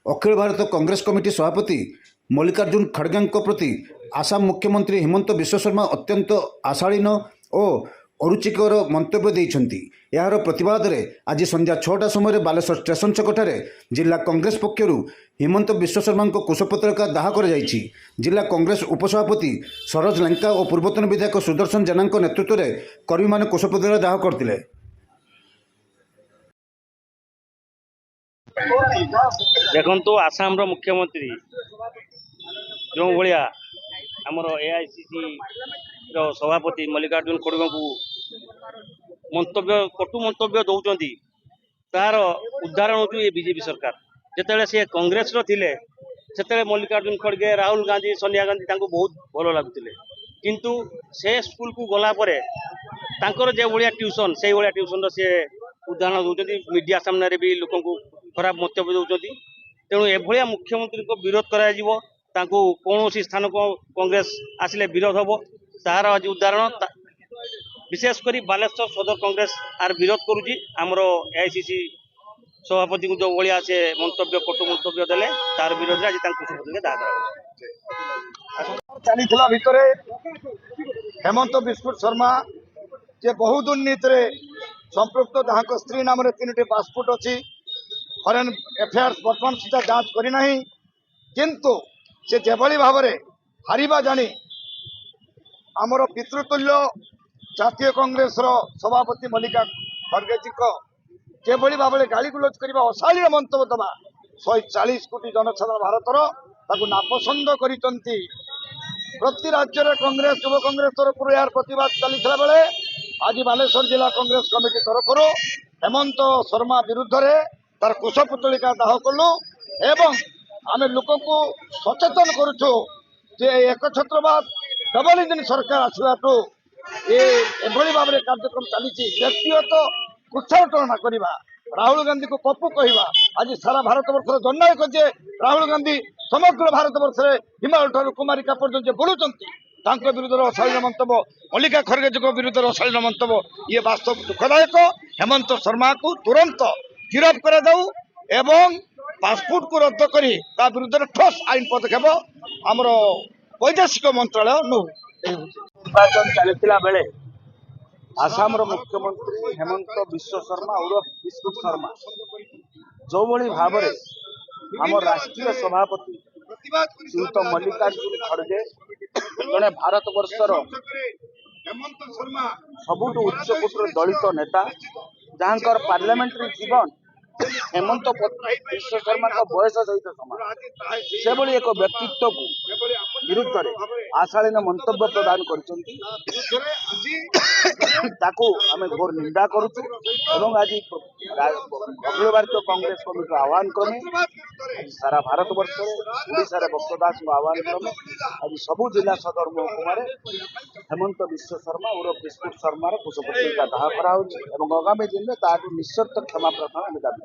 अखिल Bharat Congress committee सभापति मल्लिकार्जुन खड़गे प्रति आसाम मुख्यमंत्री हिमंत विश्व शर्मा अत्यंत आशालीन और अरुचिकर मंतव्य देइछन्ति। यार प्रतिवाद में आज संध्या 6टा समय बालेश्वर स्टेशन छकठार जिला कांग्रेस पक्षर हिमंत विश्व शर्मा कुशपत्रिका दाह कर जिला कांग्रेस उपसभापति सरोज लंका और पूर्वतन विधायक सुदर्शन जेना नेतृत्व में कर्मी मैंने कुशपत्रिका दाह करते। देखु आसाम मुख्यमंत्री जो भाया आमर एआईसीसी सभापति मल्लिकार्जुन खड़गे को मंतव्य कटु मंतव्य दौरान तार उदाहरण हो बीजेपी सरकार जिते सी कांग्रेस रे से मल्लिकार्जुन खड़गे राहुल गांधी सोनिया गांधी बहुत भल लगुले किंतु से स्कूल को गलापर जो भाया ट्यूशन से भाया ट्यूशन सी उदाहरण दौरान मीडिया सामने भी लोक खराब मंतव्य दौरान तेणु एभलिया मुख्यमंत्री को विरोध करा कौन स्थान को कांग्रेस आसिले विरोध हम तार आज उदाहरण विशेषकर बालेश्वर सदर कांग्रेस आर विरोध करुच्ची आमर एआईसीसी सभापति को जो भाया से मंतव्य कटु मंतव्य देले तार विरोध में आज कुशपत्रिका दाह चली भितर हेमंत विश्व शर्मा जे बहु दुर्नीति संपृक्त जहाँ स्त्री नाम 3टी पासपोर्ट अच्छी फरेन एफेयर्स बर्तमान सुधा जांच करना किंतु से जेभली भाव में हारिबा जानी आमर पितृतुल्य जातीय कांग्रेस सभापति मल्लिका खड़गे जी जेभली भाव में गाली गुलज करने अशालीन मंतव्य दबा 140 कोटी जनसाधारण भारतर नापसंद कर प्रति राज्य में कांग्रेस युव कांग्रेस तरफ यार प्रतिवाद चलता बेले आज बालेश्वर जिला कांग्रेस कमिटी तरफ हेमंत शर्मा विरुद्ध रे तार कुशपुतलिका दाह कलु एवं आम लोक को सचेतन करुचु जे एकछत्रवाद डबल इंजिन सरकार आसवाठू एभली भाव में कार्यक्रम चली व्यक्तिगत कुच्छाटना करवा राहुल गांधी को पप्पू कहवा आज सारा भारत वर्ष जननायक जे राहुल गांधी समग्र भारत वर्ष हिमालय ठार कुमारिका पर्यटन बुलूं विरुद्ध अशालीन मंतव्य मल्लिका खड़गे जी विरुद्ध अशालीन मंतव्य ये वास्तव दुखदायक। हेमंत शर्मा को तुरंत गिरफ्त कर दऊ एवं पासपोर्ट को रद्द करी विरुद्ध ठोस आईन पदक्षेप आमर वैदेशिक मंत्रालय नौ। निर्वाचन चलता बेले आसाम मुख्यमंत्री हेमंत विश्व शर्मा उर्फ विष्णु शर्मा जो भली भाव आम राष्ट्रीय सभापति श्रीयुत मल्लिकार्जुन खड़गे जड़े भारत वर्षर सबुठ उच्चकोटर दलित नेता जहाँ पार्लियामेंट्री जीवन हेमंत विश्व शर्मा बयस सहित समान से भली एक व्यक्तित्व को विरुद्ध में आशालीन मंतव्य प्रदान आम घोर निंदा करुचु एवं आज अखिल भारतीय कांग्रेस कमिटी आह्वान क्रमे सारा भारत वर्ष ओडिशा भक्तदास आह्वान क्रमे आज सबू जिला सदर महकुमार हेमंत विश्व शर्मा उर्फ विष्णु शर्मार कुशपत्रिका दाह करा आगामी दिन में तार निश्चित क्षमा प्रार्थना आम दाबी।